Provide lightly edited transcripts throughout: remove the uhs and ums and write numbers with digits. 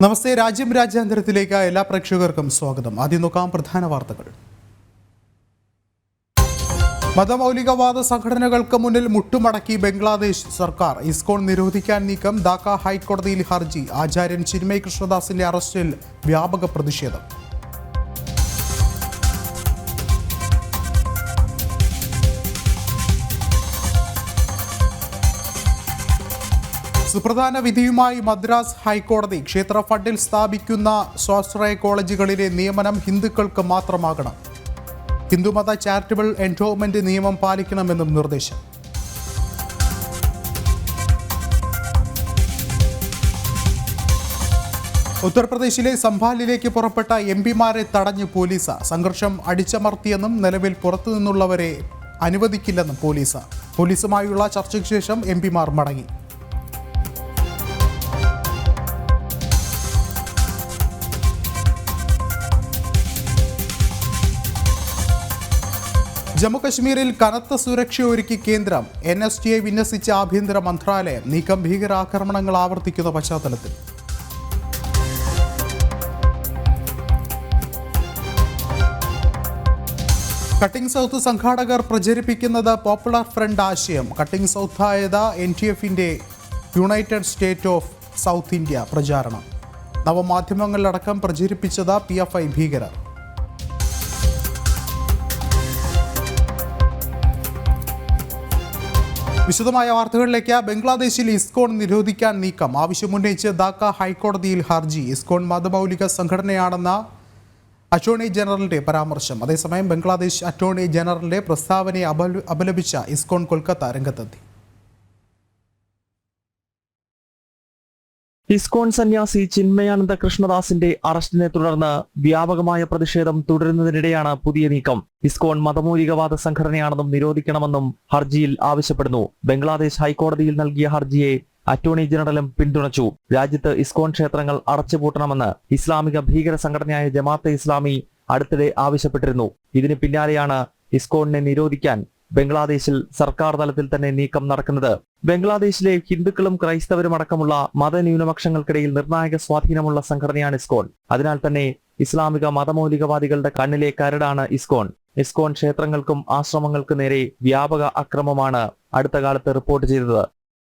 നമസ്തേ. രാജ്യാന്തരത്തിലേക്ക് എല്ലാ പ്രേക്ഷകർക്കും സ്വാഗതം. ആദ്യം നോക്കാം പ്രധാന വാർത്തകൾ. മതമൗലികവാദ സംഘടനകൾക്ക് മുന്നിൽ മുട്ടുമടക്കി ബംഗ്ലാദേശ് സർക്കാർ. ഇസ്കോൺ നിരോധിക്കാൻ നീക്കം. ധാക്ക ഹൈക്കോടതിയിൽ ഹർജി. ആചാര്യൻ ചിന്മയ് കൃഷ്ണദാസിന്റെ അറസ്റ്റിൽ വ്യാപക പ്രതിഷേധം. സുപ്രധാന വിധിയുമായി മദ്രാസ് ഹൈക്കോടതി. ക്ഷേത്ര ഫണ്ടിൽ സ്ഥാപിക്കുന്ന സ്വാശ്രയ കോളേജുകളിലെ നിയമനം ഹിന്ദുക്കൾക്ക് മാത്രമാകണം. ഹിന്ദുമത ചാരിറ്റബിൾ എൻഡോവ്മെന്റ് നിയമം പാലിക്കണമെന്നും നിർദ്ദേശം. ഉത്തർപ്രദേശിലെ സംഭാലിലേക്ക് പുറപ്പെട്ട എംപിമാരെ തടഞ്ഞ് പോലീസ്. സംഘർഷം അടിച്ചമർത്തിയെന്നും നിലവിൽ പുറത്തുനിന്നുള്ളവരെ അനുവദിക്കില്ലെന്നും പോലീസ്. പോലീസുമായുള്ള ചർച്ചയ്ക്ക് ശേഷം എംപിമാർ മടങ്ങി. ജമ്മുകശ്മീരിൽ കനത്ത സുരക്ഷയൊരുക്കി കേന്ദ്രം. NSTയെ വിന്യസിച്ച ആഭ്യന്തര മന്ത്രാലയം. നീക്കം ഭീകരാക്രമണങ്ങൾ ആവർത്തിക്കുന്ന പശ്ചാത്തലത്തിൽ. കട്ടിംഗ് സൗത്ത് സംഘാടകർ പ്രചരിപ്പിക്കുന്നത് പോപ്പുലർ ഫ്രണ്ട് ആശയം. കട്ടിംഗ് സൗത്ത് ആയത് NTFന്റെ united state of south India പ്രചാരണം. നവമാധ്യമങ്ങളിലടക്കം പ്രചരിപ്പിച്ചത് PFI ഭീകരർ. വിശദമായ വാർത്തകളിലേക്ക്. ബംഗ്ലാദേശിൽ ഇസ്കോൺ നിരോധിക്കാൻ നീക്കം. ആവശ്യമുന്നയിച്ച് ധാക്ക ഹൈക്കോടതിയിൽ ഹർജി. ഇസ്കോൺ മതമൗലിക സംഘടനയാണെന്ന അറ്റോർണി ജനറലിന്റെ പരാമർശം. അതേസമയം ബംഗ്ലാദേശ് അറ്റോർണി ജനറലിന്റെ പ്രസ്താവനയെ അപലപിച്ച ഇസ്കോൺ കൊൽക്കത്ത രംഗത്തെത്തി. ഇസ്കോൺ സന്യാസി ചിന്മയാനന്ദ കൃഷ്ണദാസിന്റെ അറസ്റ്റിനെ തുടർന്ന് വ്യാപകമായ പ്രതിഷേധം തുടരുന്നതിനിടെയാണ് പുതിയ നീക്കം. ഇസ്കോൺ മതമൗലികവാദ സംഘടനയാണെന്നും നിരോധിക്കണമെന്നും ഹർജിയിൽ ആവശ്യപ്പെടുന്നു. ബംഗ്ലാദേശ് ഹൈക്കോടതിയിൽ നൽകിയ ഹർജിയെ അറ്റോർണി ജനറലും പിന്തുണച്ചു. രാജ്യത്ത് ഇസ്കോൺ ക്ഷേത്രങ്ങൾ അടച്ചുപൂട്ടണമെന്ന് ഇസ്ലാമിക ഭീകര സംഘടനയായ ജമാഅത്തെ ഇസ്ലാമി അടുത്തിടെ ആവശ്യപ്പെട്ടിരുന്നു. ഇതിന് പിന്നാലെയാണ് ഇസ്കോണിനെ നിരോധിക്കാൻ ബംഗ്ലാദേശിൽ സർക്കാർ തലത്തിൽ തന്നെ നീക്കം നടക്കുന്നത്. ബംഗ്ലാദേശിലെ ഹിന്ദുക്കളും ക്രൈസ്തവരും അടക്കമുള്ള മതന്യൂനപക്ഷങ്ങൾക്കിടയിൽ നിർണായക സ്വാധീനമുള്ള സംഘടനയാണ് ഇസ്കോൺ. അതിനാൽ തന്നെ ഇസ്ലാമിക മതമൗലികവാദികളുടെ കണ്ണിലെ കരടാണ് ഇസ്കോൺ. ഇസ്കോൺ ക്ഷേത്രങ്ങൾക്കും ആശ്രമങ്ങൾക്കും നേരെ വ്യാപക അക്രമമാണ് അടുത്ത കാലത്ത് റിപ്പോർട്ട് ചെയ്തത്.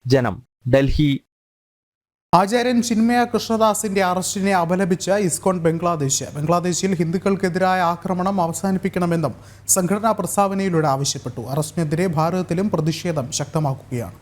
ജനം, ഡൽഹി. ആചാര്യൻ ചിന്മയ കൃഷ്ണദാസിന്റെ അറസ്റ്റിനെ അപലപിച്ച് ഇസ്കോൺ ബംഗ്ലാദേശിൽ ഹിന്ദുക്കൾക്കെതിരായ ആക്രമണം അവസാനിപ്പിക്കണമെന്നും സംഘടനാ പ്രസ്താവനയിലൂടെ ആവശ്യപ്പെട്ടു. അറസ്റ്റിനെതിരെ ഭാരതത്തിലും പ്രതിഷേധം ശക്തമാക്കുകയാണ്.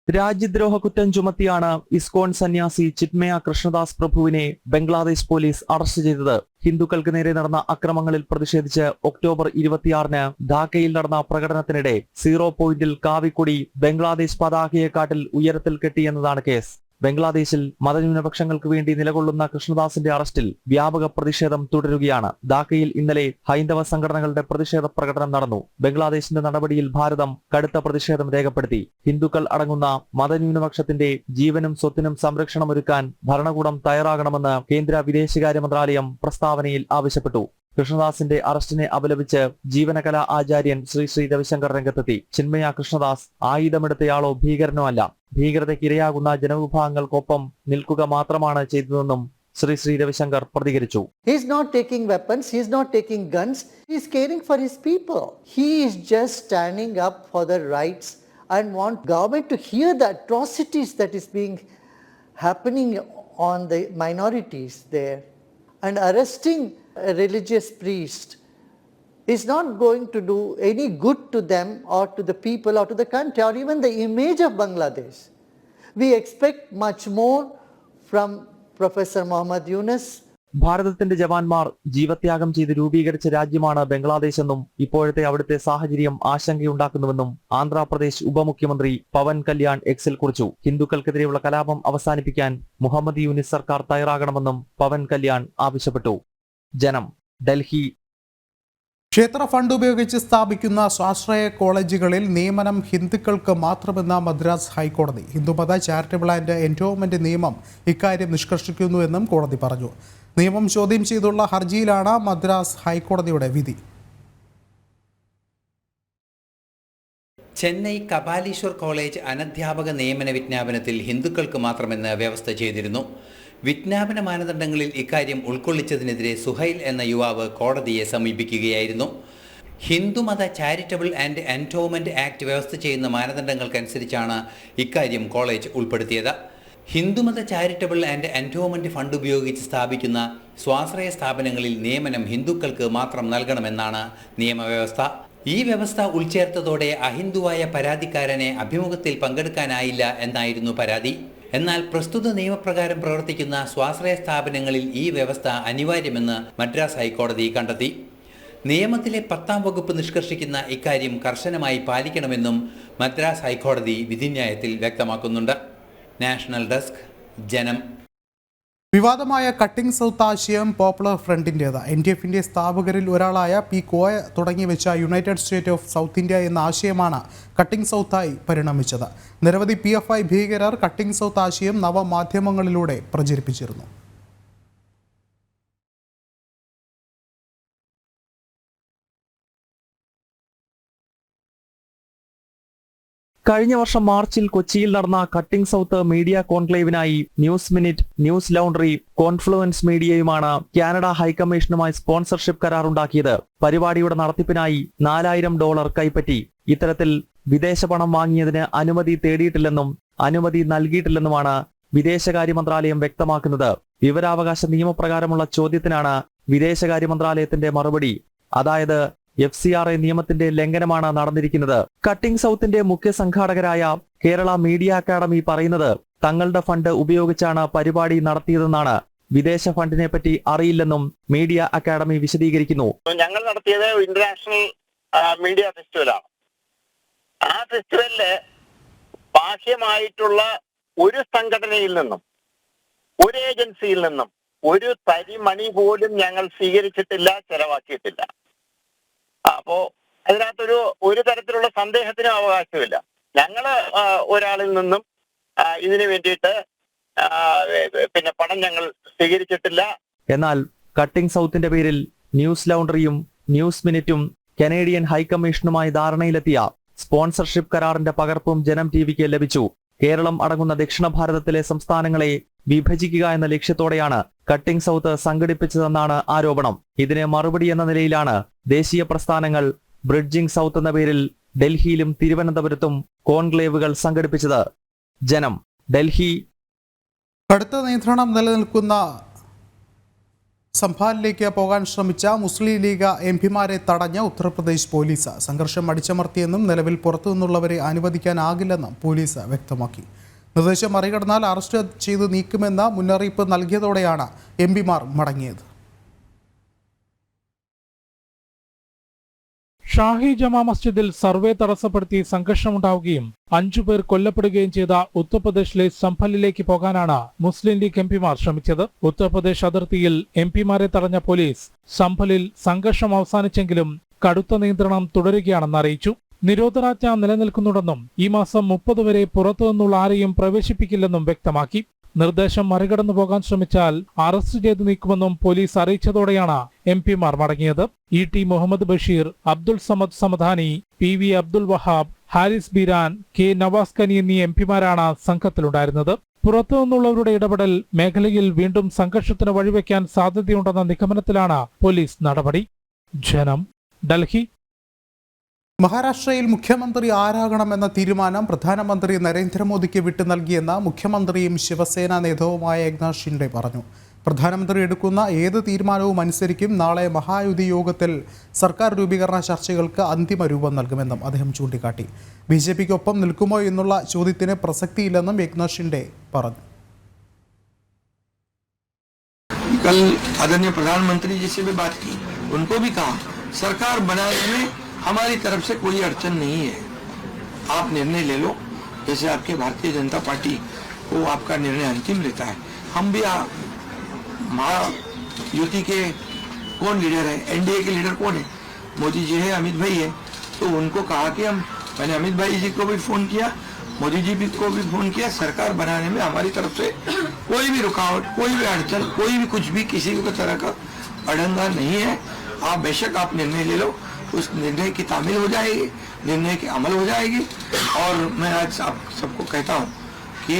രാജ്യദ്രോഹ കുറ്റം ചുമത്തിയാണ് ഇസ്കോൺ സന്യാസി ചിന്മയ കൃഷ്ണദാസ് പ്രഭുവിനെ ബംഗ്ലാദേശ് പോലീസ് അറസ്റ്റ് ചെയ്തത്. ഹിന്ദുക്കൾക്ക് നേരെ നടന്ന അക്രമങ്ങളിൽ പ്രതിഷേധിച്ച് ഒക്ടോബർ 26-ന് ധാക്കയിൽ നടന്ന പ്രകടനത്തിനിടെ 0 പോയിന്റിൽ കാവിക്കൊടി ബംഗ്ലാദേശ് പതാകയെക്കാട്ടിൽ ഉയരത്തിൽ കെട്ടിയെന്നതാണ് കേസ്. ബംഗ്ലാദേശിൽ മതന്യൂനപക്ഷങ്ങൾക്ക് വേണ്ടി നിലകൊള്ളുന്ന കൃഷ്ണദാസിന്റെ അറസ്റ്റിൽ വ്യാപക പ്രതിഷേധം തുടരുകയാണ്. ധാക്കയിൽ ഇന്നലെ ഹൈന്ദവ സംഘടനകളുടെ പ്രതിഷേധ പ്രകടനം നടന്നു. ബംഗ്ലാദേശിന്റെ നടപടിയിൽ ഭാരതം കടുത്ത പ്രതിഷേധം രേഖപ്പെടുത്തി. ഹിന്ദുക്കൾ അടങ്ങുന്ന മതന്യൂനപക്ഷത്തിന്റെ ജീവനും സ്വത്തിനും സംരക്ഷണമൊരുക്കാൻ ഭരണകൂടം തയ്യാറാകണമെന്ന് കേന്ദ്ര വിദേശകാര്യ മന്ത്രാലയം പ്രസ്താവനയിൽ ആവശ്യപ്പെട്ടു. കൃഷ്ണദാസിന്റെ അറസ്റ്റിനെ അപലപിച്ച് ജീവനകലാ ആചാര്യൻ ശ്രീ രവിശങ്കർ രംഗത്തെത്തി. ചിന്മയ കൃഷ്ണദാസ് ആയുധമെടുത്തയാളോ ഭീകരനോ അല്ല. ഭീകരതയ്ക്കിരയാകുന്ന ജനവിഭാഗങ്ങൾക്കൊപ്പം നിൽക്കുക മാത്രമാണ് ചെയ്തതെന്നും ശ്രീ രവിശങ്കർ പ്രതികരിച്ചു. He is not taking weapons, he is not taking guns, he is caring for his people. He is just standing up for the rights and want government to hear the atrocities that is being happening on the minorities there. And arresting a religious priest is not going to do any good to them or to the people or to the country or even the image of Bangladesh. We expect much more from Professor Muhammad Yunus. ഭാരതത്തിന്റെ ജവാന്മാർ ജീവത്യാഗം ചെയ്ത് രൂപീകരിച്ച രാജ്യമാണ് ബംഗ്ലാദേശ് എന്നും ഇപ്പോഴത്തെ അവിടുത്തെ സാഹചര്യം ആശങ്കയുണ്ടാക്കുന്നുവെന്നും ആന്ധ്രാപ്രദേശ് ഉപമുഖ്യമന്ത്രി പവൻ കല്യാൺ എക്സിൽ കുറിച്ചു. ഹിന്ദുക്കൾക്കെതിരെയുള്ള കലാപം അവസാനിപ്പിക്കാൻ മുഹമ്മദ് യൂനിസ് സർക്കാർ തയ്യാറാകണമെന്നും പവൻ കല്യാൺ ആവശ്യപ്പെട്ടു. ജനം, ഡൽഹി. ക്ഷേത്ര ഫണ്ട് ഉപയോഗിച്ച് സ്ഥാപിക്കുന്ന സ്വാശ്രയ കോളേജുകളിൽ നിയമനം ഹിന്ദുക്കൾക്ക് മാത്രമെന്ന മദ്രാസ് ഹൈക്കോടതി. ഹിന്ദുമത ചാരിറ്റബിൾ ആൻഡ് എൻഡോവ്മെന്റ് നിയമം ഇക്കാര്യം നിഷ്കർഷിക്കുന്നുവെന്നും കോടതി പറഞ്ഞു. നിയമം ചോദ്യം ചെയ്തുള്ള ഹർജിയിലാണ് മദ്രാസ് ഹൈക്കോടതിയുടെ വിധി. ചെന്നൈ കപാലീശ്വർ കോളേജ് അനധ്യാപക നിയമന വിജ്ഞാപനത്തിൽ ഹിന്ദുക്കൾക്ക് മാത്രമെന്ന് വ്യവസ്ഥ ചെയ്തിരുന്നു. വിജ്ഞാപന മാനദണ്ഡങ്ങളിൽ ഇക്കാര്യം ഉൾക്കൊള്ളിച്ചതിനെതിരെ സുഹൈൽ എന്ന യുവാവ് കോടതിയെ സമീപിക്കുകയായിരുന്നു. ഹിന്ദുമത ചാരിറ്റബിൾ ആൻഡ് എൻഡോവ്മെന്റ് ആക്ട് വ്യവസ്ഥ ചെയ്യുന്ന മാനദണ്ഡങ്ങൾക്കനുസരിച്ചാണ് ഇക്കാര്യം കോളേജ് ഉൾപ്പെടുത്തിയത്. ഹിന്ദുമത ചാരിറ്റബിൾ ആൻഡ് എൻഡോവ്മെന്റ് ഫണ്ട് ഉപയോഗിച്ച് സ്ഥാപിക്കുന്ന സ്വാശ്രയ സ്ഥാപനങ്ങളിൽ നിയമനം ഹിന്ദുക്കൾക്ക് മാത്രം നൽകണമെന്നാണ് നിയമവ്യവസ്ഥ. ഈ വ്യവസ്ഥ ഉൾച്ചേർത്തതോടെ അഹിന്ദുവായ പരാതിക്കാരനെ അഭിമുഖത്തിൽ പങ്കെടുക്കാനായില്ല എന്നായിരുന്നു പരാതി. എന്നാൽ പ്രസ്തുത നിയമപ്രകാരം പ്രവർത്തിക്കുന്ന സ്വാശ്രയ സ്ഥാപനങ്ങളിൽ ഈ വ്യവസ്ഥ അനിവാര്യമെന്ന് മദ്രാസ് ഹൈക്കോടതി കണ്ടെത്തി. നിയമത്തിലെ 10-ാം വകുപ്പ് നിഷ്കർഷിക്കുന്ന ഇക്കാര്യം കർശനമായി പാലിക്കണമെന്നും മദ്രാസ് ഹൈക്കോടതി വിധിന്യായത്തിൽ വ്യക്തമാക്കുന്നുണ്ട്. National desk, Janam. വിവാദമായ കട്ടിംഗ് സൗത്ത് ആശയം പോപ്പുലർ ഫ്രണ്ടിൻ്റേത്. NDFന്റെ സ്ഥാപകരിൽ ഒരാളായ പി കോയ തുടങ്ങിവെച്ച united state of south India എന്ന ആശയമാണ് കട്ടിംഗ് സൗത്തായി പരിണമിച്ചത്. നിരവധി PFI ഭീകരർ കട്ടിംഗ് സൗത്ത് ആശയം നവമാധ്യമങ്ങളിലൂടെ പ്രചരിപ്പിച്ചിരുന്നു. കഴിഞ്ഞ വർഷം മാർച്ചിൽ കൊച്ചിയിൽ നടന്ന കട്ടിംഗ് സൗത്ത് മീഡിയ കോൺക്ലേവിനായി News Minute, Newslaundry, Confluence മീഡിയയുമാണ് കാനഡ ഹൈക്കമ്മീഷനുമായി സ്പോൺസർഷിപ്പ് കരാറുണ്ടാക്കിയത്. പരിപാടിയുടെ നടത്തിപ്പിനായി $4000 കൈപ്പറ്റി. ഇത്തരത്തിൽ വിദേശ പണം വാങ്ങിയതിന് അനുമതി തേടിയിട്ടില്ലെന്നും അനുമതി നൽകിയിട്ടില്ലെന്നുമാണ് വിദേശകാര്യ മന്ത്രാലയം വ്യക്തമാക്കുന്നത്. വിവരാവകാശ നിയമപ്രകാരമുള്ള ചോദ്യത്തിനാണ് വിദേശകാര്യ മന്ത്രാലയത്തിന്റെ മറുപടി. അതായത് FCRA നിയമത്തിന്റെ ലംഘനമാണ് നടന്നിരിക്കുന്നത്. കട്ടിംഗ് സൗത്തിന്റെ മുഖ്യ സംഘാടകരായ കേരള മീഡിയ അക്കാദമി പറയുന്നത് തങ്ങളുടെ ഫണ്ട് ഉപയോഗിച്ചാണ് പരിപാടി നടത്തിയതെന്നാണ്. വിദേശ ഫണ്ടിനെ പറ്റി അറിയില്ലെന്നും മീഡിയ അക്കാദമി വിശദീകരിക്കുന്നു. ഞങ്ങൾ നടത്തിയത് ഇന്റർനാഷണൽ മീഡിയ ഫെസ്റ്റിവലാണ്. ആ ഫെസ്റ്റിവലില് ബാഹ്യമായിട്ടുള്ള ഒരു സംഘടനയിൽ നിന്നും ഒരു ഏജൻസിയിൽ നിന്നും ഒരു തരി മണി പോലും ഞങ്ങൾ സ്വീകരിച്ചിട്ടില്ല, ചെലവാക്കിയിട്ടില്ല. അപ്പോ അതിനകത്തൊരു ഒരു തരത്തിലുള്ള സന്ദേഹത്തിനും അവകാശമില്ല. ഞങ്ങള് ഒരാളിൽ നിന്നും ഇതിനു വേണ്ടിയിട്ട് പണം ഞങ്ങൾ സ്വീകരിച്ചിട്ടില്ല. എന്നാൽ കട്ടിംഗ് സൗത്തിന്റെ പേരിൽ ന്യൂസ് ലൗണ്ടറിയും ന്യൂസ് മിനിറ്റും കനേഡിയൻ ഹൈക്കമ്മീഷനുമായി ധാരണയിലെത്തിയ സ്പോൺസർഷിപ്പ് കരാറിന്റെ പകർപ്പും ജനം TVക്ക് ലഭിച്ചു. കേരളം അടങ്ങുന്ന ദക്ഷിണ ഭാരതത്തിലെ സംസ്ഥാനങ്ങളെ വിഭജിക്കുക എന്ന ലക്ഷ്യത്തോടെയാണ് കട്ടിംഗ് സൗത്ത് സംഘടിപ്പിച്ചതെന്നാണ് ആരോപണം. ഇതിന് മറുപടി എന്ന നിലയിലാണ് ദേശീയ പ്രസ്ഥാനങ്ങൾ ബ്രിഡ്ജിംഗ് സൗത്ത് എന്ന പേരിൽ ഡൽഹിയിലും തിരുവനന്തപുരത്തും കോൺക്ലേവുകൾ സംഘടിപ്പിച്ചത്. ജനം, ഡൽഹി. കടുത്ത നിയന്ത്രണം നിലനിൽക്കുന്ന സംഭാലിലേക്ക് പോകാൻ ശ്രമിച്ച മുസ്ലിം ലീഗ് MPമാരെ തടഞ്ഞ ഉത്തർപ്രദേശ് പോലീസ്. സംഘർഷം അടിച്ചമർത്തിയെന്നും നിലവിൽ പുറത്തുനിന്നുള്ളവരെ അനുവദിക്കാനാകില്ലെന്നും പോലീസ് വ്യക്തമാക്കി. നിർദ്ദേശം മറികടന്നാൽ അറസ്റ്റ് ചെയ്ത് നീക്കുമെന്ന മുന്നറിയിപ്പ് നൽകിയതോടെയാണ് MPമാർ മടങ്ങിയത്. ഷാഹി ജമാ മസ്ജിദിൽ സർവേ തടസ്സപ്പെടുത്തി സംഘർഷമുണ്ടാവുകയും 5 പേർ കൊല്ലപ്പെടുകയും ചെയ്ത ഉത്തർപ്രദേശിലെ സംഭലിലേക്ക് പോകാനാണ് മുസ്ലിം ലീഗ് MPമാർ ശ്രമിച്ചത്. ഉത്തർപ്രദേശ് അതിർത്തിയിൽ MPമാരെ തടഞ്ഞ പോലീസ് സംഭലിൽ സംഘർഷം അവസാനിച്ചെങ്കിലും കടുത്ത നിയന്ത്രണം തുടരുകയാണെന്ന് അറിയിച്ചു. നിരോധനാജ്ഞ നിലനിൽക്കുന്നുണ്ടെന്നും ഈ മാസം 30 വരെ പുറത്തുനിന്നുള്ള ആരെയും പ്രവേശിപ്പിക്കില്ലെന്നും വ്യക്തമാക്കി. നിർദ്ദേശം മറികടന്നു പോകാൻ ശ്രമിച്ചാൽ അറസ്റ്റ് ചെയ്ത് നീക്കുമെന്നും പോലീസ് അറിയിച്ചതോടെയാണ് MPമാർ മടങ്ങിയത്. ET Muhammad Basheer, Abdul Samad Samadani, PV Abdul Wahab, Haris Beeran, K Nawaz കനി എന്നീ MPമാരാണ് സംഘത്തിലുണ്ടായിരുന്നത്. പുറത്തുനിന്നുള്ളവരുടെ ഇടപെടൽ മേഖലയിൽ വീണ്ടും സംഘർഷത്തിന് വഴിവെക്കാൻ സാധ്യതയുണ്ടെന്ന നിഗമനത്തിലാണ് പോലീസ് നടപടി. ജനം, ഡൽഹി. മഹാരാഷ്ട്രയിൽ മുഖ്യമന്ത്രി ആരാകണമെന്ന തീരുമാനം പ്രധാനമന്ത്രി നരേന്ദ്രമോദിക്ക് വിട്ടു നൽകിയെന്ന് മുഖ്യമന്ത്രിയും ശിവസേന നേതാവുമായ ഏക്നാഥ് ഷിൻഡെ പറഞ്ഞു. പ്രധാനമന്ത്രി എടുക്കുന്ന ഏത് തീരുമാനവും അനുസരിക്കും. നാളെ മഹായുതി യോഗത്തിൽ സർക്കാർ രൂപീകരണ ചർച്ചകൾക്ക് അന്തിമ രൂപം നൽകുമെന്നും അദ്ദേഹം ചൂണ്ടിക്കാട്ടി. BJPക്കൊപ്പം നിൽക്കുമോ എന്നുള്ള ചോദ്യത്തിന് പ്രസക്തിയില്ലെന്നും ഏക്നാഥ് ഷിൻഡെ പറഞ്ഞു. कल आदरणीय प्रधानमंत्री जी से भी बात की, उनको भी कहा सरकार बनाने में हमारी तरफ से कोई अड़चन नहीं है, आप निर्णय ले लो जैसे आपके भारतीय जनता पार्टी को आपका निर्णय अंतिम लेता है. हम भी महायुति के कौन लीडर है, NDA के लीडर कौन है, मोदी जी है, अमित भाई है, तो उनको कहा कि मैंने अमित भाई जी को भी फोन किया, मोदी जी को भी फोन किया. सरकार बनाने में हमारी तरफ से कोई भी रुकावट, कोई भी अड़चन, कोई भी कुछ भी किसी भी तरह का अड़ंगा नहीं है. आप बेशक आप निर्णय ले लो, उस निर्णय की तामील हो जाएगी निर्णय की अमल हो जाएगी। और मैं आज आप सबको कहता हूं कि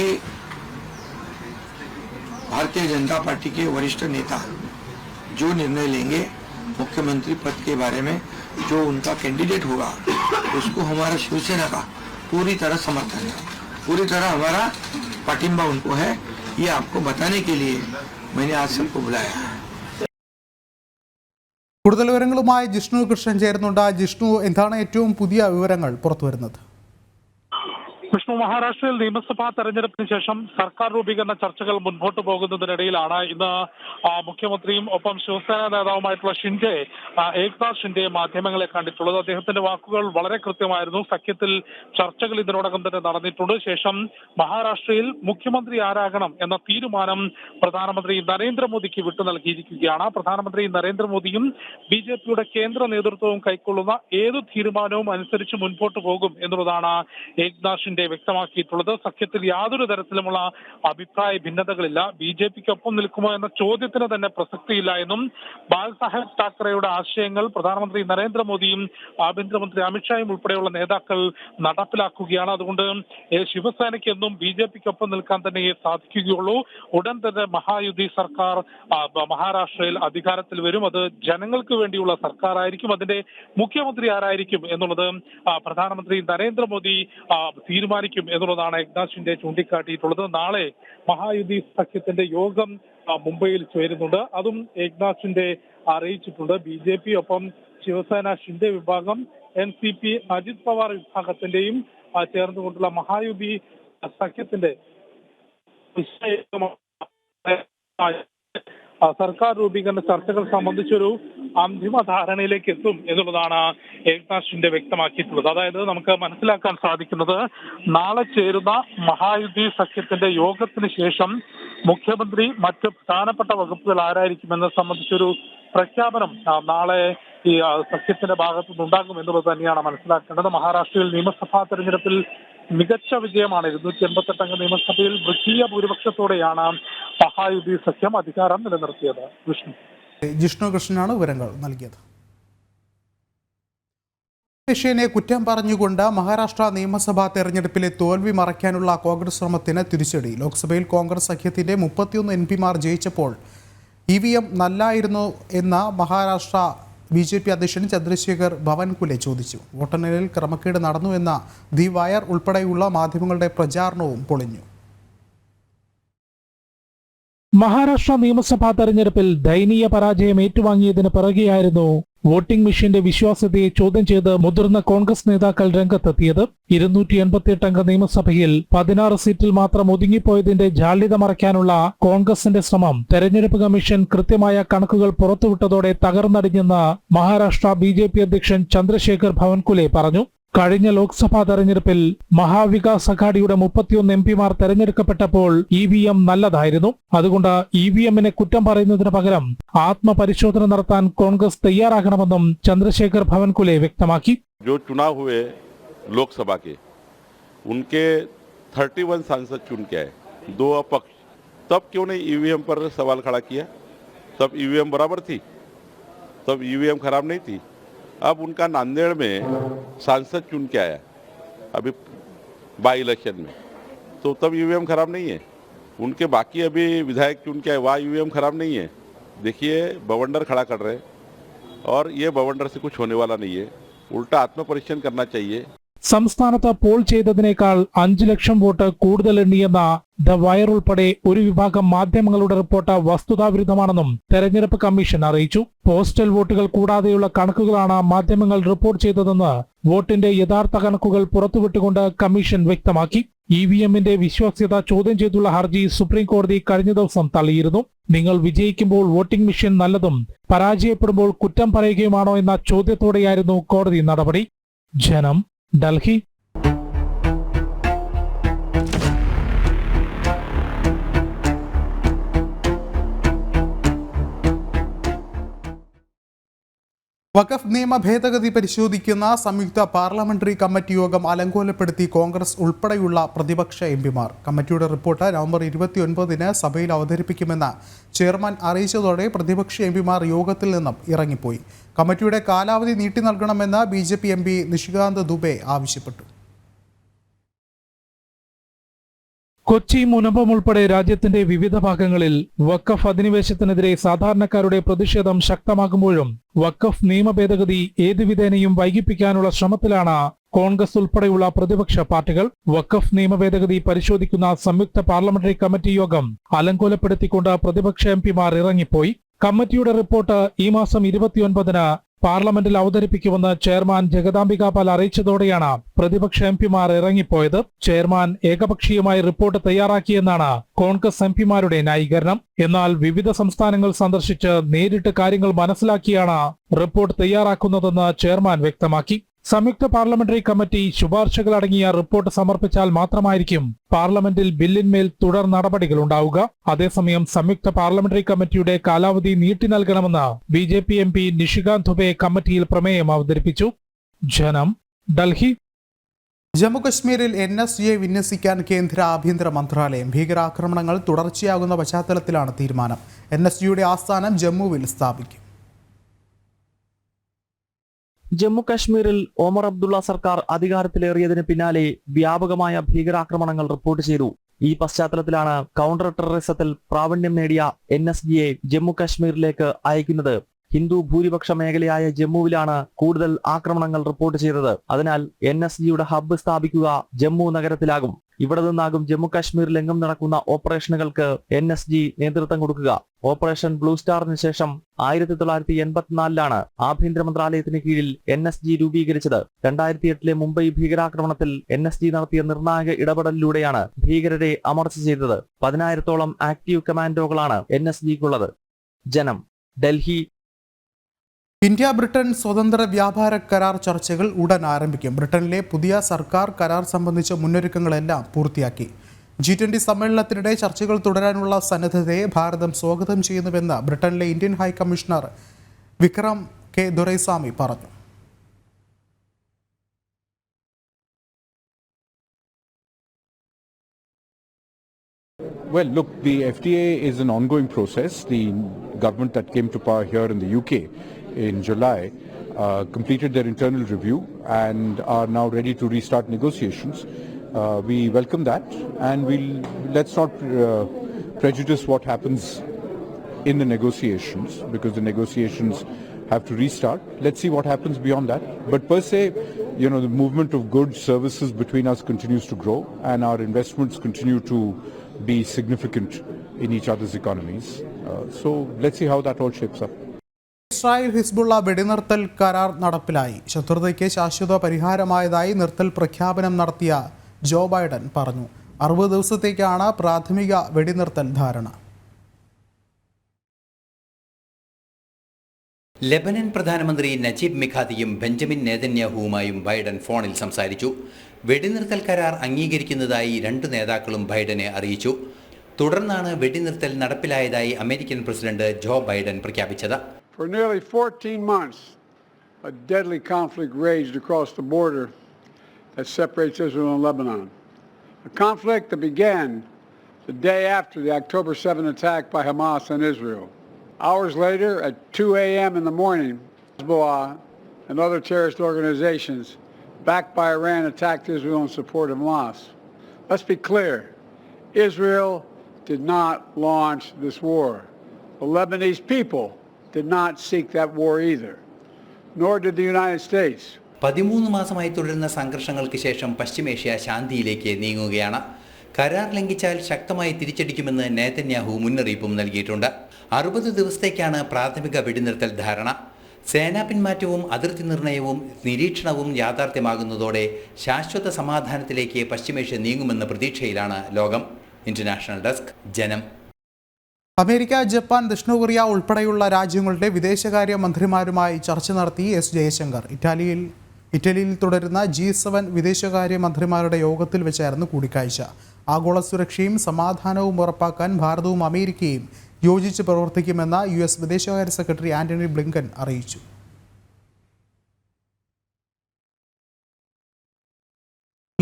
भारतीय जनता पार्टी के वरिष्ठ नेता जो निर्णय लेंगे मुख्यमंत्री पद के बारे में, जो उनका कैंडिडेट होगा, उसको हमारा शिवसेना का पूरी तरह समर्थन है, पूरी तरह हमारा पाटिंबा उनको है। ये आपको बताने के लिए मैंने आज सबको बुलाया है। കൂടുതൽ വിവരങ്ങളുമായി ജിഷ്ണു കൃഷ്ണൻ ചേരുന്നുണ്ട്. ജിഷ്ണു, എന്താണ് ഏറ്റവും പുതിയ വിവരങ്ങൾ പുറത്തു വരുന്നത്? വിഷ്ണു, മഹാരാഷ്ട്രയിൽ നിയമസഭാ തെരഞ്ഞെടുപ്പിന് ശേഷം സർക്കാർ രൂപീകരണ ചർച്ചകൾ മുൻപോട്ട് പോകുന്നതിനിടയിലാണ് ഇന്ന് മുഖ്യമന്ത്രിയും ഒപ്പം ശിവസേന നേതാവുമായിട്ടുള്ള ഏക്നാഥ് ഷിൻഡെ മാധ്യമങ്ങളെ കണ്ടിട്ടുള്ളത്. അദ്ദേഹത്തിന്റെ വാക്കുകൾ വളരെ കൃത്യമായിരുന്നു. സഖ്യത്തിൽ ചർച്ചകൾ ഇതിനോടകം തന്നെ നടന്നിട്ടുണ്ട്. ശേഷം മഹാരാഷ്ട്രയിൽ മുഖ്യമന്ത്രി ആരാകണം എന്ന തീരുമാനം പ്രധാനമന്ത്രി നരേന്ദ്രമോദിക്ക് വിട്ടു നൽകിയിരിക്കുകയാണ്. പ്രധാനമന്ത്രി നരേന്ദ്രമോദിയും BJPയുടെ കേന്ദ്ര നേതൃത്വവും കൈക്കൊള്ളുന്ന ഏതു തീരുമാനവും അനുസരിച്ച് മുൻപോട്ട് പോകും എന്നുള്ളതാണ് ഏക്നാഥ് ഷിൻഡെ വ്യക്തമാക്കിയിട്ടുള്ളത്. സഖ്യത്തിൽ യാതൊരു തരത്തിലുമുള്ള അഭിപ്രായ ഭിന്നതകളില്ല. BJPക്കൊപ്പം നിൽക്കുമോ എന്ന ചോദ്യത്തിന് തന്നെ പ്രസക്തിയില്ല എന്നും ബാൽ സാഹേബ് താക്കറെയുടെ ആശയങ്ങൾ പ്രധാനമന്ത്രി നരേന്ദ്രമോദിയും ആഭ്യന്തരമന്ത്രി അമിത്ഷായും ഉൾപ്പെടെയുള്ള നേതാക്കൾ നടപ്പിലാക്കുകയാണ്. അതുകൊണ്ട് ശിവസേനയ്ക്ക് എന്നും BJPക്കൊപ്പം നിൽക്കാൻ തന്നെ സാധിക്കുകയുള്ളൂ. ഉടൻ തന്നെ മഹായുതി സർക്കാർ മഹാരാഷ്ട്രയിൽ അധികാരത്തിൽ വരും. അത് ജനങ്ങൾക്ക് വേണ്ടിയുള്ള സർക്കാർ ആയിരിക്കും. അതിന്റെ മുഖ്യമന്ത്രി ആരായിരിക്കും എന്നുള്ളത് പ്രധാനമന്ത്രി നരേന്ദ്രമോദി തീരുമാനിക്കും എന്നുള്ളതാണ് ഏക്നാഥ് ഷിൻഡെ ചൂണ്ടിക്കാട്ടിയിട്ടുള്ളത്. നാളെ മഹായുതി സഖ്യത്തിന്റെ യോഗം മുംബൈയിൽ ചേരുന്നുണ്ട്. അതും ഏക്നാഥ് ഷിൻഡെ അറിയിച്ചിട്ടുണ്ട്. BJP ഒപ്പം ശിവസേന ഷിൻഡെ വിഭാഗം, NCP അജിത് പവാർ വിഭാഗത്തിന്റെയും ചേർന്നുകൊണ്ടുള്ള മഹായുതി സഖ്യത്തിന്റെ സർക്കാർ രൂപീകരണ ചർച്ചകൾ സംബന്ധിച്ചൊരു അന്തിമ ധാരണയിലേക്ക് എത്തും എന്നുള്ളതാണ് ഏക്നാഥ് ഷിൻഡെ വ്യക്തമാക്കിയിട്ടുള്ളത്. അതായത് നമുക്ക് മനസ്സിലാക്കാൻ സാധിക്കുന്നത്, നാളെ ചേരുന്ന മഹായുതി സഖ്യത്തിന്റെ യോഗത്തിന് ശേഷം മുഖ്യമന്ത്രി മറ്റ് പ്രധാനപ്പെട്ട വകുപ്പുകൾ ആരായിരിക്കുമെന്ന് സംബന്ധിച്ചൊരു പ്രഖ്യാപനം നാളെ ഈ സഖ്യത്തിന്റെ ഭാഗത്തുനിന്നുണ്ടാകും എന്നുള്ളത് തന്നെയാണ് മനസ്സിലാക്കേണ്ടത്. മഹാരാഷ്ട്രയിൽ നിയമസഭാ തെരഞ്ഞെടുപ്പിൽ മികച്ച വിജയമാണ്. 288 അംഗ നിയമസഭയിൽ മൃഗീയ ഭൂരിപക്ഷത്തോടെയാണ് മഹായുതി സഖ്യം അധികാരം നിലനിർത്തിയത്. ജിഷ്ണു കൃഷ്ണനാണ് വിവരങ്ങൾ നൽകിയത്. വിഷയനെ കുറ്റം പറഞ്ഞുകൊണ്ട് മഹാരാഷ്ട്ര നിയമസഭാ തെരഞ്ഞെടുപ്പിലെ തോൽവി മറയ്ക്കാനുള്ള കോൺഗ്രസ് ശ്രമത്തിന് തിരിച്ചടി. ലോക്സഭയിൽ കോൺഗ്രസ് സഖ്യത്തിന്റെ 31 MP ജയിച്ചപ്പോൾ EVM നല്ലായിരുന്നു എന്ന മഹാരാഷ്ട്ര BJP അധ്യക്ഷൻ ചന്ദ്രശേഖർ ഭവൻകുലെ ചോദിച്ചു. വോട്ടെണ്ണലിൽ ക്രമക്കേട് നടന്നു എന്ന ദി വയർ ഉൾപ്പെടെയുള്ള മാധ്യമങ്ങളുടെ പ്രചാരണവും പൊളിഞ്ഞു. മഹാരാഷ്ട്ര നിയമസഭാ തെരഞ്ഞെടുപ്പിൽ ദയനീയ പരാജയം ഏറ്റുവാങ്ങിയതിന് പിറകെയായിരുന്നു വോട്ടിംഗ് മെഷീന്റെ വിശ്വാസ്യതയെ ചോദ്യം ചെയ്ത് മുതിർന്ന കോൺഗ്രസ് നേതാക്കൾ രംഗത്തെത്തിയത്. 288 അംഗ നിയമസഭയിൽ 16 സീറ്റിൽ മാത്രം ഒതുങ്ങിപ്പോയതിന്റെ ജാള്യത മറയ്ക്കാനുള്ള കോൺഗ്രസിന്റെ ശ്രമം തെരഞ്ഞെടുപ്പ് കമ്മീഷൻ കൃത്യമായ കണക്കുകൾ പുറത്തുവിട്ടതോടെ തകർന്നടിഞ്ഞെന്ന് മഹാരാഷ്ട്ര BJP അധ്യക്ഷൻ ചന്ദ്രശേഖർ ഭവൻകുലെ പറഞ്ഞു. കഴിഞ്ഞ ലോക്സഭാ തെരഞ്ഞെടുപ്പിൽ മഹാവികാസ് അഘാഡിയുടെ 31 MP തെരഞ്ഞെടുക്കപ്പെട്ടപ്പോൾ EVM നല്ലതായിരുന്നു. അതുകൊണ്ട് EVMനെ കുറ്റം പറയുന്നതിന് പകരം ആത്മപരിശോധന നടത്താൻ കോൺഗ്രസ് തയ്യാറാകണമെന്നും ചന്ദ്രശേഖർ ഭവൻകുലെ വ്യക്തമാക്കി. जो चुनाव हुए लोकसभा के, उनके 31 सांसद चुन के आए, 2 अपक्ष, तब क्यों नहीं EVM पर सवाल खड़ा किया? तब EVM बराबर थी, तब EVM खराब नहीं थी. अब उनका नांदेड़ में सांसद चुन के आया अभी बाई इलेक्शन में, तो तब EVM खराब नहीं है. उनके बाकी अभी विधायक चुन के आए, वहाँ EVM खराब नहीं है. देखिए, बवंडर खड़ा कर रहे हैं और ये बवंडर से कुछ होने वाला नहीं है. उल्टा आत्मपरीक्षण करना चाहिए. സംസ്ഥാനത്ത് പോൾ ചെയ്തതിനേക്കാൾ 5 ലക്ഷം വോട്ട് കൂടുതൽ എണ്ണിയെന്ന ദ വയർ ഉൾപ്പെടെ ഒരു വിഭാഗം മാധ്യമങ്ങളുടെ റിപ്പോർട്ട് വസ്തുതാവിരുദ്ധമാണെന്നും തെരഞ്ഞെടുപ്പ് കമ്മീഷൻ അറിയിച്ചു. പോസ്റ്റൽ വോട്ടുകൾ കൂടാതെയുള്ള കണക്കുകളാണ് മാധ്യമങ്ങൾ റിപ്പോർട്ട് ചെയ്തതെന്ന് വോട്ടിന്റെ യഥാർത്ഥ കണക്കുകൾ പുറത്തുവിട്ടുകൊണ്ട് കമ്മീഷൻ വ്യക്തമാക്കി. EVMന്റെ വിശ്വാസ്യത ചോദ്യം ചെയ്തുള്ള ഹർജി സുപ്രീം കോടതി കഴിഞ്ഞ ദിവസം തള്ളിയിരുന്നു. നിങ്ങൾ വിജയിക്കുമ്പോൾ വോട്ടിംഗ് മെഷീൻ നല്ലതും പരാജയപ്പെടുമ്പോൾ കുറ്റം പറയുകയുമാണോ എന്ന ചോദ്യത്തോടെയായിരുന്നു കോടതി നടപടി. ജനം, ഡൽഹി. വഖഫ് നിയമ ഭേദഗതി പരിശോധിക്കുന്ന സംയുക്ത പാർലമെന്ററി കമ്മിറ്റി യോഗം അലങ്കോലപ്പെടുത്തി കോൺഗ്രസ് ഉൾപ്പെടെയുള്ള പ്രതിപക്ഷ എംപിമാർ. കമ്മിറ്റിയുടെ റിപ്പോർട്ട് നവംബർ 29-ന് സഭയിൽ അവതരിപ്പിക്കുമെന്ന് ചെയർമാൻ അറിയിച്ചതോടെ പ്രതിപക്ഷ എംപിമാർ യോഗത്തിൽ നിന്നും ഇറങ്ങിപ്പോയി. കമ്മിറ്റിയുടെ കാലാവധി നീട്ടി നൽകണമെന്ന് BJP MP നിഷികാന്ത് ദുബെ ആവശ്യപ്പെട്ടു. കൊച്ചി, മുനമ്പം ഉൾപ്പെടെ രാജ്യത്തിന്റെ വിവിധ ഭാഗങ്ങളിൽ വഖഫ് അധിനിവേശത്തിനെതിരെ സാധാരണക്കാരുടെ പ്രതിഷേധം ശക്തമാകുമ്പോഴും വഖഫ് നിയമ ഭേദഗതി ഏതു വിധേനയും വൈകിപ്പിക്കാനുള്ള ശ്രമത്തിലാണ് കോൺഗ്രസ് ഉൾപ്പെടെയുള്ള പ്രതിപക്ഷ പാർട്ടികൾ. വഖഫ് നിയമ ഭേദഗതി പരിശോധിക്കുന്ന സംയുക്ത പാർലമെന്ററി കമ്മിറ്റി യോഗം അലങ്കോലപ്പെടുത്തിക്കൊണ്ട് പ്രതിപക്ഷ എംപിമാർ ഇറങ്ങിപ്പോയി. കമ്മിറ്റിയുടെ റിപ്പോർട്ട് ഈ മാസം 29-ന് പാർലമെന്റിൽ അവതരിപ്പിക്കുമെന്ന് ചെയർമാൻ ജഗദാംബിക പാൽ അറിയിച്ചതോടെയാണ് പ്രതിപക്ഷ എംപിമാർ ഇറങ്ങിപ്പോയത്. ചെയർമാൻ ഏകപക്ഷീയമായി റിപ്പോർട്ട് തയ്യാറാക്കിയെന്നാണ് കോൺഗ്രസ് എംപിമാരുടെ ന്യായീകരണം. എന്നാൽ വിവിധ സംസ്ഥാനങ്ങൾ സന്ദർശിച്ച് നേരിട്ട് കാര്യങ്ങൾ മനസ്സിലാക്കിയാണ് റിപ്പോർട്ട് തയ്യാറാക്കുന്നതെന്ന് ചെയർമാൻ വ്യക്തമാക്കി. സംയുക്ത പാർലമെന്ററി കമ്മിറ്റി ശുപാർശകളടങ്ങിയ റിപ്പോർട്ട് സമർപ്പിച്ചാൽ മാത്രമായിരിക്കും പാർലമെന്റിൽ ബില്ലിന്മേൽ തുടർ നടപടികൾ ഉണ്ടാവുക. അതേസമയം സംയുക്ത പാർലമെന്ററി കമ്മിറ്റിയുടെ കാലാവധി നീട്ടി നൽകണമെന്ന് BJP MP നിഷികാന്ത് ദുബെ കമ്മിറ്റിയിൽ പ്രമേയം അവതരിപ്പിച്ചു. ജനം, ഡൽഹി. ജമ്മുകശ്മീരിൽ NSGയെ വിന്യസിക്കാൻ കേന്ദ്ര ആഭ്യന്തര മന്ത്രാലയം. ഭീകരാക്രമണങ്ങൾ തുടർച്ചയാകുന്ന പശ്ചാത്തലത്തിലാണ് തീരുമാനം. NSGയുടെ ആസ്ഥാനം ജമ്മുവിൽ സ്ഥാപിക്കും. ജമ്മു കാശ്മീരിൽ ഒമർ അബ്ദുള്ള സർക്കാർ അധികാരത്തിലേറിയതിന് പിന്നാലെ വ്യാപകമായ ഭീകരാക്രമണങ്ങൾ റിപ്പോർട്ട് ചെയ്തു. ഈ പശ്ചാത്തലത്തിലാണ് കൗണ്ടർ ടെററിസത്തിൽ പ്രാവീണ്യം നേടിയ NSGയെ ജമ്മു കാശ്മീരിലേക്ക് അയക്കുന്നത്. ഹിന്ദു ഭൂരിപക്ഷ മേഖലയായ ജമ്മുവിലാണ് കൂടുതൽ ആക്രമണങ്ങൾ റിപ്പോർട്ട് ചെയ്തത്. അതിനാൽ NSGയുടെ ഹബ്ബ് സ്ഥാപിക്കുക ജമ്മു നഗരത്തിലാകും. ഇവിടെ നിന്നാകും ജമ്മു കാശ്മീരിലെങ്ങും നടക്കുന്ന ഓപ്പറേഷനുകൾക്ക് NSG നേതൃത്വം കൊടുക്കുക. ഓപ്പറേഷൻ ബ്ലൂ സ്റ്റാറിന് ശേഷം 1984-ലാണ് ആഭ്യന്തര മന്ത്രാലയത്തിന് കീഴിൽ NSG രൂപീകരിച്ചത്. 2008-ലെ മുംബൈ ഭീകരാക്രമണത്തിൽ NSG നടത്തിയ നിർണായക ഇടപെടലിലൂടെയാണ് ഭീകരരെ അമർച്ച ചെയ്തത്. 10,000-ഓളം ആക്റ്റീവ് കമാൻഡോകളാണ് NSGക്കുള്ളത്. ജനം, ഡൽഹി. ഇന്ത്യ ബ്രിട്ടൻ സ്വതന്ത്ര വ്യാപാര കരാർ ചർച്ചകൾ ഉടൻ ആരംഭിക്കും. ബ്രിട്ടനിലെ പുതിയ സർക്കാർ കരാർ സംബന്ധിച്ച മുന്നൊരുക്കങ്ങളെല്ലാം പൂർത്തിയാക്കി. G20 സമ്മേളനത്തിനിടെ ചർച്ചകൾ തുടരാനുള്ള സന്നദ്ധതയെ ഭാരതം സ്വാഗതം ചെയ്യുന്നുവെന്ന് ബ്രിട്ടനിലെ Indian high commissioner Vikram K. Doraiswamy പറഞ്ഞു. Well, look, the FTA is an ongoing process. The government that came to power here in the UK in July completed their internal review and are now ready to restart negotiations. We welcome that, and let's not prejudice what happens in the negotiations, because the negotiations have to restart. Let's see what happens beyond that. But per se, the movement of goods, services between us continues to grow, and our investments continue to be significant in each other's economies. So let's see how that all shapes up. Israel Hezbollah വെടിനിർത്തൽ കരാർ നടപ്പിലായി. ശത്രുതയ്ക്ക് ശാശ്വത പരിഹാരമായതായി നിർത്തൽ പ്രഖ്യാപനം നടത്തിയ Joe Biden പറഞ്ഞു. 60 ദിവസത്തേക്കാണ് പ്രാഥമിക വെടിനിർത്തൽ ധാരണ. ലെബനൻ പ്രധാനമന്ത്രി നജീബ് മിഖാതിയും ബെഞ്ചമിൻ നെതന്യാഹുവുമായും ബൈഡൻ ഫോണിൽ സംസാരിച്ചു. വെടിനിർത്തൽ കരാർ അംഗീകരിക്കുന്നതായി രണ്ടു നേതാക്കളും ബൈഡനെ അറിയിച്ചു. തുടർന്നാണ് വെടിനിർത്തൽ നടപ്പിലായതായി അമേരിക്കൻ പ്രസിഡന്റ് ജോ ബൈഡൻ പ്രഖ്യാപിച്ചത്. For nearly 14 months, a deadly conflict raged across the border that separates Israel and Lebanon. A conflict that began the day after the October 7 attack by Hamas on Israel. Hours later, at 2 a.m. in the morning, Hezbollah and other terrorist organizations backed by Iran attacked Israel in support of Hamas. Let's be clear, Israel did not launch this war. The Lebanese people did not seek that war either, nor did the United States. 13 മാസമായി തുടരുന്ന സംഘർഷങ്ങൾക്ക് ശേഷം പശ്ചിമേഷ്യ ശാന്തിയിലേക്ക് നീങ്ങുകയാണ്. കരാർ ലംഘിച്ചാൽ ശക്തമായി തിരിച്ചടിക്കുമെന്ന് Netanyahu മുന്നറിയിപ്പും നൽകിയിട്ടുണ്ട്. 60 ദിവസത്തേക്കാണ് പ്രാഥമിക വെടിനിർത്തൽ ധാരണ. സേനാ പിന്മാറ്റവും അതിർത്തി നിർണയവും നിരീക്ഷണവും യാഥാർത്ഥ്യമാകുന്നതോടെ ശാശ്വത സമാധാനത്തിലേക്ക് പശ്ചിമേഷ്യ നീങ്ങുമെന്ന പ്രതീക്ഷയിലാണ് ലോകം. ഇന്റർനാഷണൽ ഡെസ്ക്, ജനം. അമേരിക്ക, ജപ്പാൻ, ദക്ഷിണ കൊറിയ ഉൾപ്പെടെയുള്ള രാജ്യങ്ങളുടെ വിദേശകാര്യ മന്ത്രിമാരുമായി ചർച്ച നടത്തി S. ജയശങ്കർ. ഇറ്റലിയിൽ തുടരുന്ന G7 വിദേശകാര്യ മന്ത്രിമാരുടെ യോഗത്തിൽ വെച്ചായിരുന്നു കൂടിക്കാഴ്ച. ആഗോള സുരക്ഷയും സമാധാനവും ഉറപ്പാക്കാൻ ഭാരതവും അമേരിക്കയും യോജിച്ച് പ്രവർത്തിക്കുമെന്ന് US വിദേശകാര്യ സെക്രട്ടറി ആന്റണി ബ്ലിങ്കൻ അറിയിച്ചു.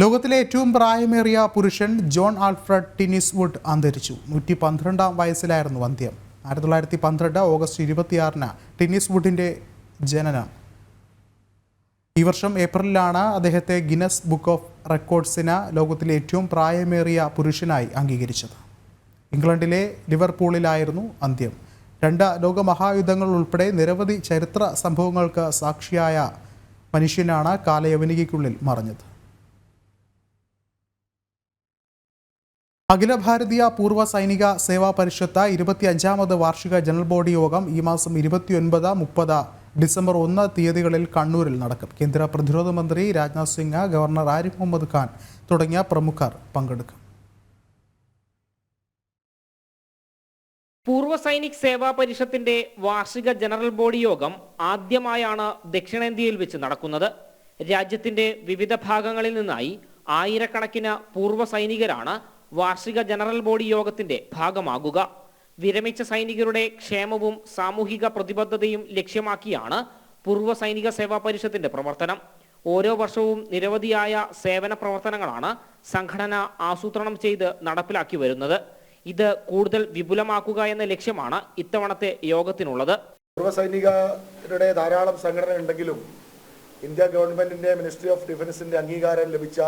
ലോകത്തിലെ ഏറ്റവും പ്രായമേറിയ പുരുഷൻ ജോൺ ആൽഫ്രഡ് ടിന്നിസ്വുഡ് അന്തരിച്ചു. 112-ാം വയസ്സിലായിരുന്നു അന്ത്യം. 1912 ഓഗസ്റ്റ് 26-ന് ടിന്നിസ്വുഡിൻ്റെ ജനനം. ഈ വർഷം ഏപ്രിലിലാണ് അദ്ദേഹത്തെ ഗിന്നസ് ബുക്ക് ഓഫ് റെക്കോർഡ്സിന് ലോകത്തിലെ ഏറ്റവും പ്രായമേറിയ പുരുഷനായി അംഗീകരിച്ചത്. ഇംഗ്ലണ്ടിലെ ലിവർപൂളിലായിരുന്നു അന്ത്യം. 2 ലോകമഹായുദ്ധങ്ങൾ ഉൾപ്പെടെ നിരവധി ചരിത്ര സംഭവങ്ങൾക്ക് സാക്ഷിയായ മനുഷ്യനാണ് കാലയവനികയ്ക്കുള്ളിൽ മറഞ്ഞത്. അഖില ഭാരതീയ പൂർവ്വ സൈനിക സേവാ പരിഷത്ത് 25ാമത് വാർഷിക ജനറൽ ബോഡി യോഗം ഈ മാസം 29, 30, ഡിസംബർ 1 തീയതികളിൽ കണ്ണൂരിൽ നടക്കും. കേന്ദ്ര പ്രതിരോധ മന്ത്രി രാജ്നാഥ് സിംഗ്, ഗവർണർ ആരിഫ് മുഹമ്മദ് ഖാൻ തുടങ്ങിയ പ്രമുഖർ പങ്കെടുക്കും. പൂർവ്വ സൈനിക് സേവാ പരിഷത്തിന്റെ വാർഷിക ജനറൽ ബോഡി യോഗം ആദ്യമായാണ് ദക്ഷിണേന്ത്യയിൽ വെച്ച് നടക്കുന്നത്. രാജ്യത്തിന്റെ വിവിധ ഭാഗങ്ങളിൽ നിന്നായി ആയിരക്കണക്കിന് പൂർവ്വ സൈനികരാണ് വാർഷിക ജനറൽ ബോഡി യോഗത്തിന്റെ ഭാഗമാകുക. വിരമിച്ച സൈനികരുടെ ക്ഷേമവും സാമൂഹിക പ്രതിബദ്ധതയും ലക്ഷ്യമാക്കിയാണ് പൂർവ്വ സൈനിക സേവാ പരിഷത്തിന്റെ പ്രവർത്തനം. ഓരോ വർഷവും നിരവധിയായ സേവന പ്രവർത്തനങ്ങളാണ് സംഘടന ആസൂത്രണം ചെയ്ത് നടപ്പിലാക്കി വരുന്നത്. ഇത് കൂടുതൽ വിപുലമാക്കുക എന്ന ലക്ഷ്യമാണ് ഇത്തവണത്തെ യോഗത്തിനുള്ളത്. പൂർവ്വ സൈനികരുടെ ധാരാളം സംഘടന ഉണ്ടെങ്കിലും ഇന്ത്യ ഗവൺമെന്റിന്റെ മിനിസ്ട്രി ഓഫ് ഡിഫൻസിന്റെ അംഗീകാരം ലഭിച്ച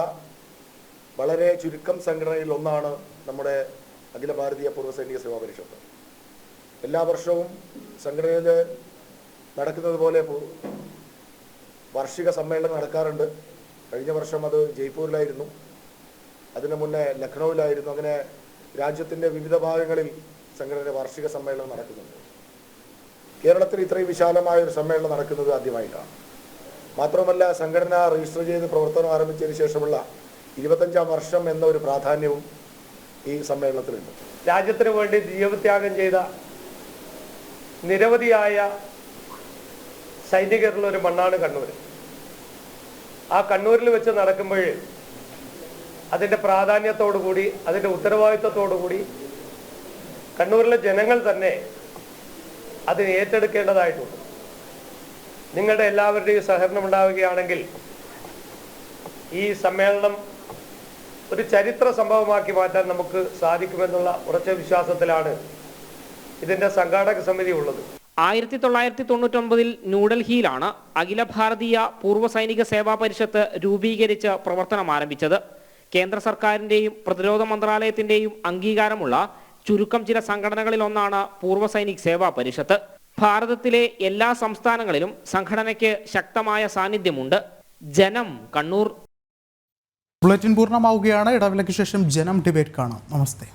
വളരെ ചുരുക്കം സംഘടനയിൽ ഒന്നാണ് നമ്മുടെ അഖില ഭാരതീയ പൂർവ്വ സൈനിക സേവാ പരിഷത്ത്. എല്ലാ വർഷവും സംഘടനയിൽ നടക്കുന്നത് പോലെ വാർഷിക സമ്മേളനം നടക്കാറുണ്ട്. കഴിഞ്ഞ വർഷം അത് ജയ്പൂരിലായിരുന്നു, അതിനു മുന്നേ ലക്നൌവിലായിരുന്നു. അങ്ങനെ രാജ്യത്തിൻ്റെ വിവിധ ഭാഗങ്ങളിൽ സംഘടനയുടെ വാർഷിക സമ്മേളനം നടക്കുന്നുണ്ട്. കേരളത്തിൽ ഇത്രയും വിശാലമായ ഒരു സമ്മേളനം നടക്കുന്നത് ആദ്യമായിട്ടാണ്. മാത്രമല്ല, സംഘടന രജിസ്റ്റർ ചെയ്ത് പ്രവർത്തനം ആരംഭിച്ചതിന് ശേഷമുള്ള 25ാം വർഷം എന്ന ഒരു പ്രാധാന്യവും ഈ സമ്മേളനത്തിലുണ്ട്. രാജ്യത്തിന് വേണ്ടി ജീവത്യാഗം ചെയ്ത നിരവധിയായ സൈനികരുള്ള ഒരു മണ്ണാണ് കണ്ണൂർ. ആ കണ്ണൂരിൽ വെച്ച് നടക്കുമ്പോൾ അതിൻ്റെ പ്രാധാന്യത്തോടുകൂടി, അതിൻ്റെ ഉത്തരവാദിത്വത്തോടുകൂടി കണ്ണൂരിലെ ജനങ്ങൾ തന്നെ അതിനെ ഏറ്റെടുക്കേണ്ടതായിട്ടുണ്ട്. നിങ്ങളുടെ എല്ലാവരുടെയും സഹകരണം ഉണ്ടാവുകയാണെങ്കിൽ ഈ സമ്മേളനം ഒരു ചരിത്ര സംഭവമാക്കി മാറ്റാൻ നമുക്ക് സാധിക്കുമെന്നുള്ള ഉറച്ച വിശ്വാസത്തിലാണ് ഇതിന്റെ സംഘാടക സമിതി ഉള്ളത്. 1999 ന്യൂഡൽഹിയിലാണ് അഖില ഭാരതീയ പൂർവ്വ സൈനിക സേവാ പരിഷത്ത് രൂപീകരിച്ച് പ്രവർത്തനം ആരംഭിച്ചത്. കേന്ദ്ര സർക്കാരിന്റെയും പ്രതിരോധ മന്ത്രാലയത്തിന്റെയും അംഗീകാരമുള്ള ചുരുക്കം ചില സംഘടനകളിൽ ഒന്നാണ് പൂർവ്വ സൈനിക് സേവാ പരിഷത്ത്. ഭാരതത്തിലെ എല്ലാ സംസ്ഥാനങ്ങളിലും സംഘടനയ്ക്ക് ശക്തമായ സാന്നിധ്യമുണ്ട്. ജനം, കണ്ണൂർ. ബുള്ളറ്റിൻ പൂർണ്ണമാവുകയാണ്. ഇടവേളയ്ക്ക് ശേഷം ജനം ഡിബേറ്റ് കാണാം. നമസ്തേ.